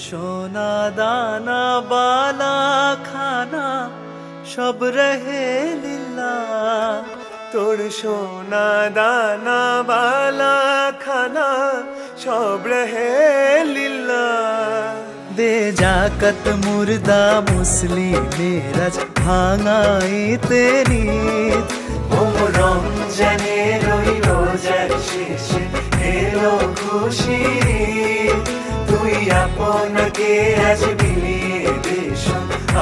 সোনা দানা বালা খানা সব রহে লীলা, তোর সোনা দানা বালা খানা সব রহে লীলা। দে জাকত মুর্দা মুসলিমের ভাঙাইতে নিত, রমজানের ওই রোজার শেষে এলো খুশির ঈদ। তুই আপনাকে আজ বিলিয়ে দেশ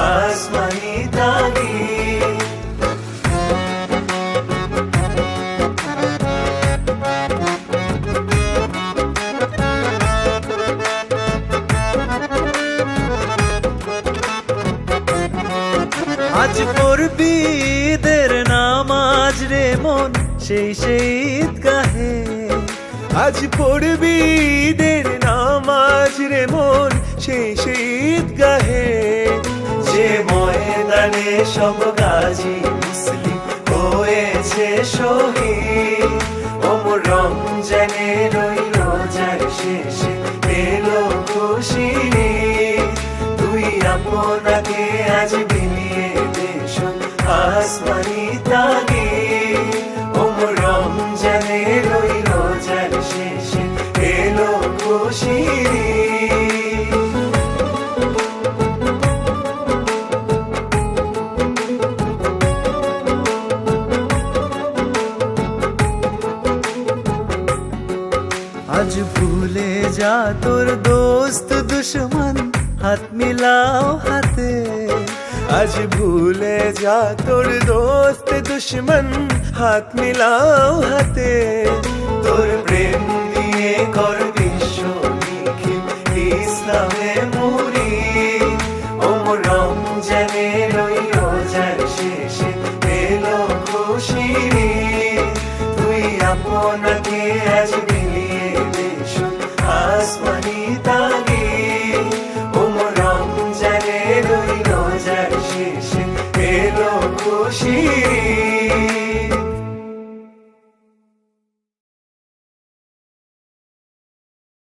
আসমানি তাগিদ। আজ পড়বি ঈদের নামাজ রে মন সেই ঈদগাহে, আজ পড়বি ঈদের নামাজ রে মন সেই ঈদগাহে। যে ময়দানে সব গাজী মুসলিম হয়েছে শহীদ, রমজানের ওই রোজার শেষে এলো খুশির ঈদ। তুই আপনাকে আজ বিলিয়ে দেশ আসমানি তাগিদ, রমজানের ওই রোজার শেষে এলো খুশির ঈদ। আজ ভুলে যা তোর দোস্ত দুশ্মন হাত মিলাও হাতে, আজ ভুলে যা তোর দোস্ত দুশ্মন হাত মিলাও হাতে। তোর প্রেম দিয়ে কর বিশ্ব নিখিল ইসলামে মুরিদ, রমজানের ওই রোজার শেষে এলো খুশির ঈদ। তুই আপনাকে আজ বিলিয়ে দেশ আসমানি তাগিদ, রমজানের ওই রোজার শেষে এলো খুশির ঈদ।